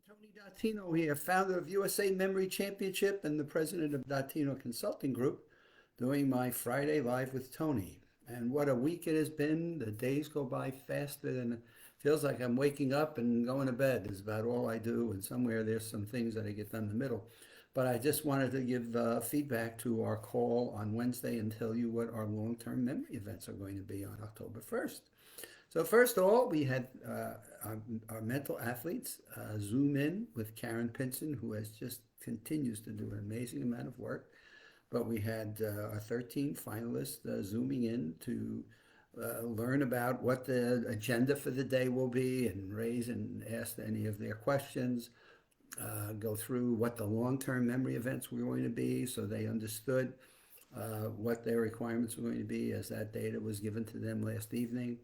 Tony Dottino here, founder of USA Memory Championship and the president of Dottino Consulting Group, doing my Friday Live with Tony. And what a week it has been. The days go by faster than it feels like I'm waking up and going to bed is about all I do. And somewhere there's some things that I get done in the middle. But I just wanted to give feedback to our call on Wednesday and tell you what our long-term memory events are going to be on October 1st. So first of all, we had our mental athletes Zoom in with Karen Pinson, who has just continues to do an amazing amount of work. But we had our 13 finalists Zooming in to learn about what the agenda for the day will be and raise and ask any of their questions. Go through what the long-term memory events were going to be so they understood what their requirements were going to be as that data was given to them last evening.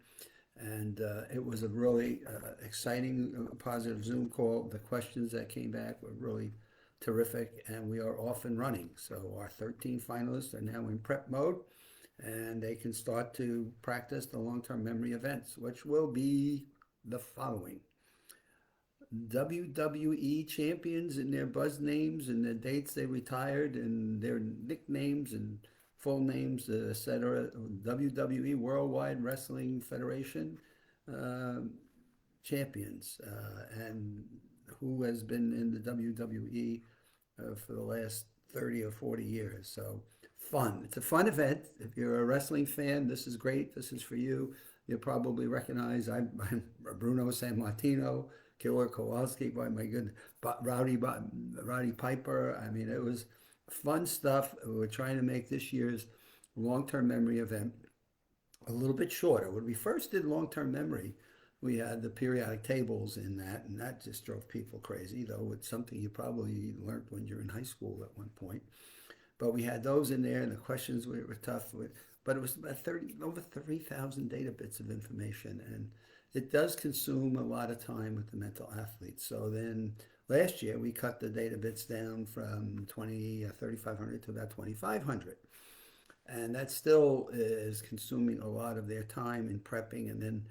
And it was a really exciting, positive Zoom call. The questions that came back were really terrific, and we are off and running. So our 13 finalists are now in prep mode, and they can start to practice the long-term memory events, which will be the following. WWE champions and their buzz names and the dates they retired and their nicknames and full names, etc. WWE Worldwide Wrestling Federation uh, champions and who has been in the WWE for the last 30 or 40 years. So fun. It's a fun event. If you're a wrestling fan, this is great. This is for you. You'll probably recognize I'm Bruno Sammartino, Killer Kowalski, by my goodness, Roddy Piper. I mean, it was fun stuff. We're trying to make this year's long-term memory event a little bit shorter. When we first did long-term memory, we had the periodic tables in that, and that just drove people crazy, though it's something you probably learned when you're in high school at one point. But we had those in there, and the questions were tough. But it was about over 3,000 data bits of information, and it does consume a lot of time with the mental athletes. So then last year we cut the data bits down from 3,500 to about 2,500. And that still is consuming a lot of their time in prepping and then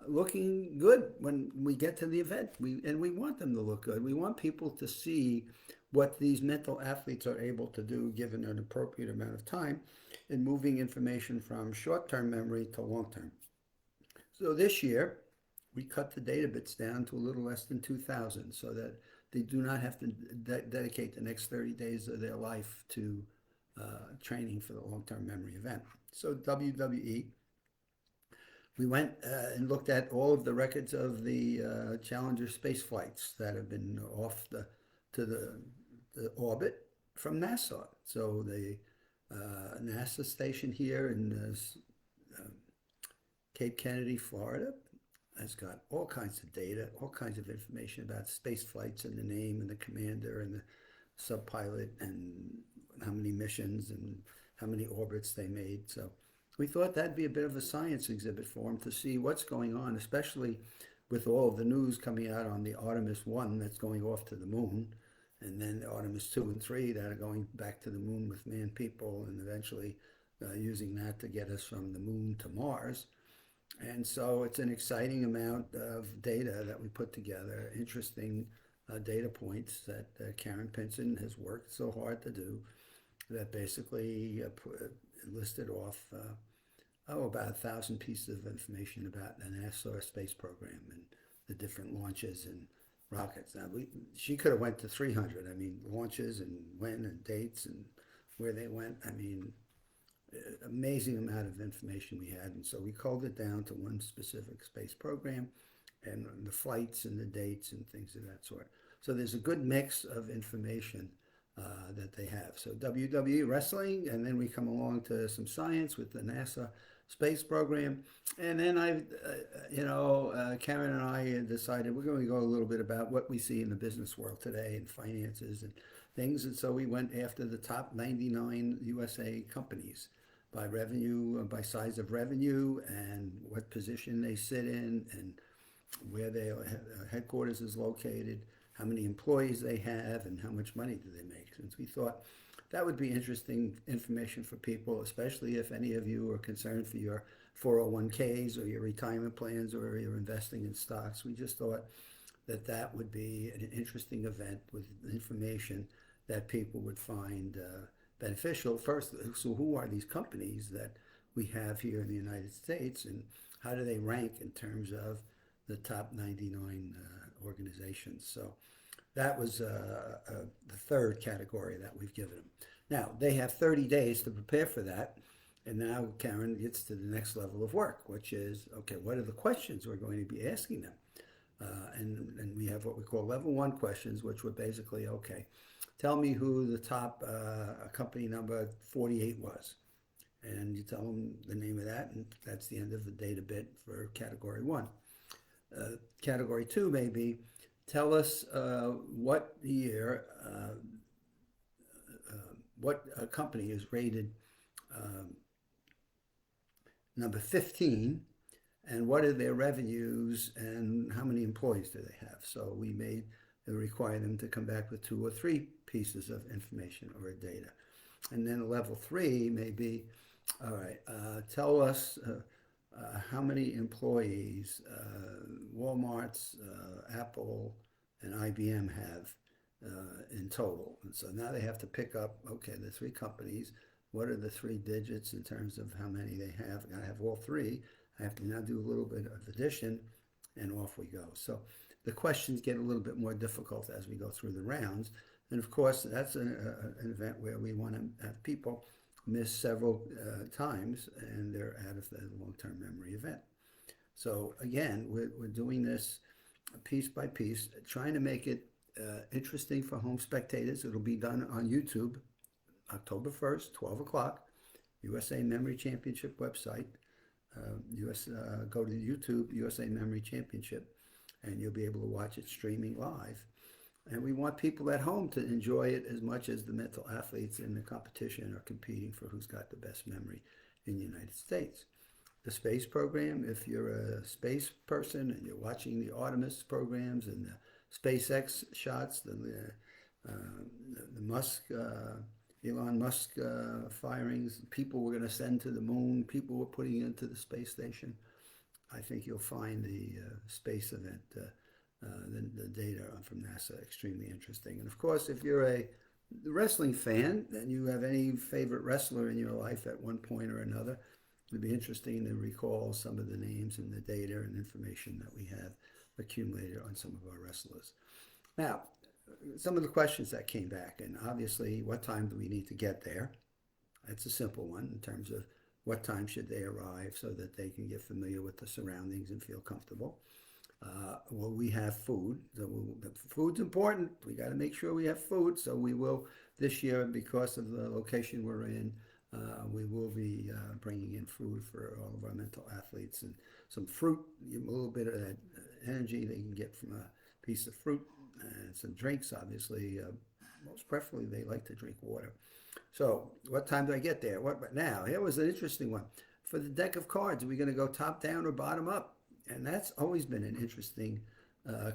looking good when we get to the event. We want them to look good. We want people to see what these mental athletes are able to do given an appropriate amount of time in moving information from short-term memory to long-term. So this year, we cut the data bits down to a little less than 2,000 so that they do not have to dedicate the next 30 days of their life to training for the long-term memory event. So WWE, we went and looked at all of the records of the Challenger space flights that have been off to the orbit from NASA. So the NASA station here in Cape Kennedy, Florida, has got all kinds of data, all kinds of information about space flights and the name and the commander and the subpilot and how many missions and how many orbits they made. So we thought that'd be a bit of a science exhibit for them to see what's going on, especially with all of the news coming out on the Artemis 1 that's going off to the moon, and then the Artemis 2 and 3 that are going back to the moon with manned people and eventually using that to get us from the moon to Mars. And so it's an exciting amount of data that we put together, interesting data points that Karen Pinson has worked so hard to do that basically listed off about 1,000 pieces of information about the NASA space program and the different launches and rockets. Now, she could have went to 300. I mean, launches and when and dates and where they went. I mean, amazing amount of information we had, and so we culled it down to one specific space program and the flights and the dates and things of that sort. So there's a good mix of information that they have. So WWE wrestling, and then we come along to some science with the NASA space program, and then Karen and I decided we're going to go a little bit about what we see in the business world today and finances and things, and so we went after the top 99 USA companies by revenue, by size of revenue, and what position they sit in, and where their headquarters is located, how many employees they have, and how much money do they make. Since we thought that would be interesting information for people, especially if any of you are concerned for your 401ks or your retirement plans or you're investing in stocks. We just thought that that would be an interesting event with information that people would find beneficial. First, so who are these companies that we have here in the United States, and how do they rank in terms of the top 99 organizations? So that was the third category that we've given them. Now, they have 30 days to prepare for that. And now Karen gets to the next level of work, which is, okay, what are the questions we're going to be asking them? And we have what we call level one questions, which were basically, okay, tell me who the top company number 48 was. And you tell them the name of that, and that's the end of the data bit for category one. Category two may be, tell us what year, what company is rated um, number 15, and what are their revenues and how many employees do they have. So we may require them to come back with 2 or 3 pieces of information or data. And then level 3 may be, all right, tell us how many employees Walmart's, Apple, and IBM have in total. And so now they have to pick up, okay, the 3 companies, what are the 3 digits in terms of how many they have? I have all 3. I have to now do a little bit of addition, and off we go. So the questions get a little bit more difficult as we go through the rounds. And of course, that's an event where we want to have people miss several times, and they're out of the long-term memory event. So again, we're doing this piece by piece, trying to make it interesting for home spectators. It'll be done on YouTube, October 1st, 12 o'clock, USA Memory Championship website. Go to YouTube, USA Memory Championship, and you'll be able to watch it streaming live. And we want people at home to enjoy it as much as the mental athletes in the competition are competing for who's got the best memory in the United States. The space program, if you're a space person and you're watching the Artemis programs and the SpaceX shots, the Musk, Elon Musk firings, people we're going to send to the moon, people we're putting into the space station, I think you'll find the space event, the data from NASA, extremely interesting. And of course, if you're a wrestling fan and you have any favorite wrestler in your life at one point or another, it'd be interesting to recall some of the names and the data and information that we have accumulated on some of our wrestlers. Now, some of the questions that came back, and obviously, what time do we need to get there? That's a simple one in terms of what time should they arrive so that they can get familiar with the surroundings and feel comfortable. Will we have food? So food's important. We got to make sure we have food. So we will this year, because of the location we're in, we will be bringing in food for all of our mental athletes and some fruit, a little bit of that energy they can get from a piece of fruit, and some drinks, obviously. Most preferably, they like to drink water. So what time do I get there? Now, here was an interesting one. For the deck of cards, are we going to go top down or bottom up? And that's always been an interesting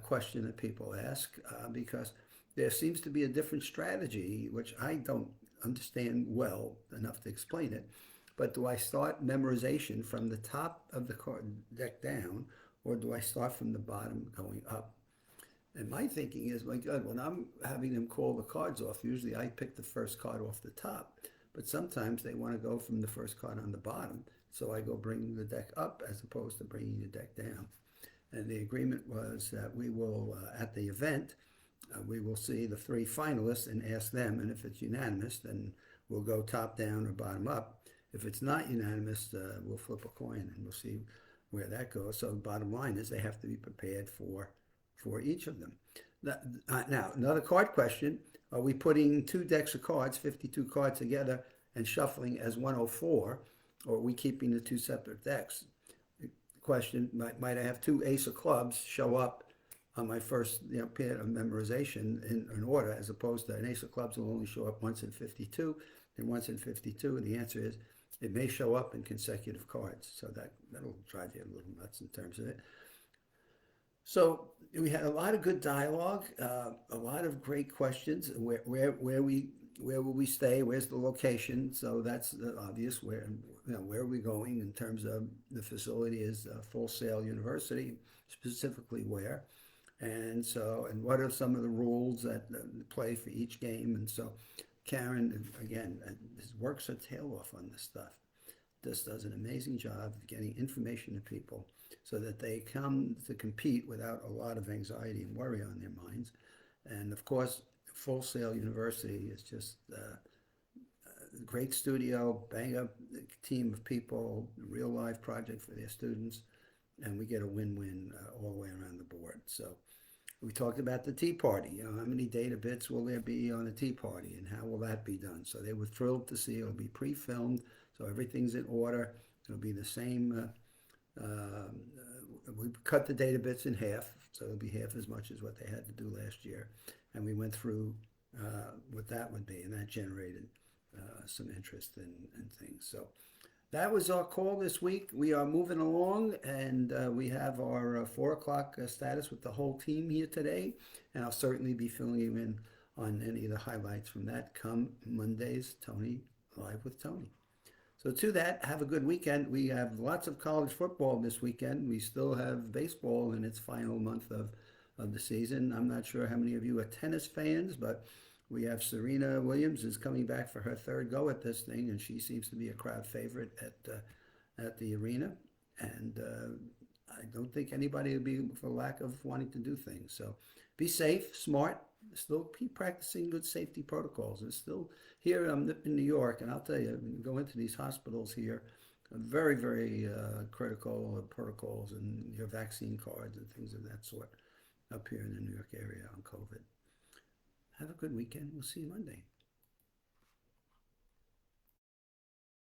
question that people ask because there seems to be a different strategy, which I don't understand well enough to explain it. But do I start memorization from the top of the card deck down, or do I start from the bottom going up? And my thinking is, my God, when I'm having them call the cards off, usually I pick the first card off the top. But sometimes they want to go from the first card on the bottom. So I go bring the deck up as opposed to bringing the deck down. And the agreement was that we will, at the event, we will see the 3 finalists and ask them. And if it's unanimous, then we'll go top down or bottom up. If it's not unanimous, we'll flip a coin and we'll see where that goes. So the bottom line is they have to be prepared for each of them. Now, another card question. Are we putting 2 decks of cards, 52 cards together, and shuffling as 104, or are we keeping the 2 separate decks? Question, might I have 2 ace of clubs show up on my first pair of memorization in order, as opposed to an ace of clubs will only show up once in 52 and once in 52? And the answer is it may show up in consecutive cards. So that'll drive you a little nuts in terms of it. So we had a lot of good dialogue, a lot of great questions. Where will we stay? Where's the location? So that's obvious. Where are we going in terms of the facility is Full Sail University, specifically where. And so, and what are some of the rules that play for each game? And so, Karen, again, works her tail off on this stuff. Just does an amazing job of getting information to people so that they come to compete without a lot of anxiety and worry on their minds. And of course, Full Sail University is just a great studio, bang up team of people, real life project for their students, and we get a win-win all the way around the board. So we talked about the tea party. You know, how many data bits will there be on a tea party, and how will that be done? So they were thrilled to see it'll be pre-filmed, so everything's in order. It'll be the same. We cut the data bits in half, so it'll be half as much as what they had to do last year, and we went through what that would be, and that generated some interest in things. So that was our call this week. We are moving along, and we have our 4 o'clock status with the whole team here today. And I'll certainly be filling you in on any of the highlights from that come Mondays, Tony Live with Tony. So to that, have a good weekend. We have lots of college football this weekend. We still have baseball in its final month of the season. I'm not sure how many of you are tennis fans, but we have Serena Williams is coming back for her third go at this thing, and she seems to be a crowd favorite at the arena. And I don't think anybody would be for lack of wanting to do things. So be safe, smart. Still keep practicing good safety protocols. And still here I'm in New York, and I'll tell you, when you go into these hospitals here, very, very critical protocols and your vaccine cards and things of that sort up here in the New York area on COVID. Have a good weekend. We'll see you Monday.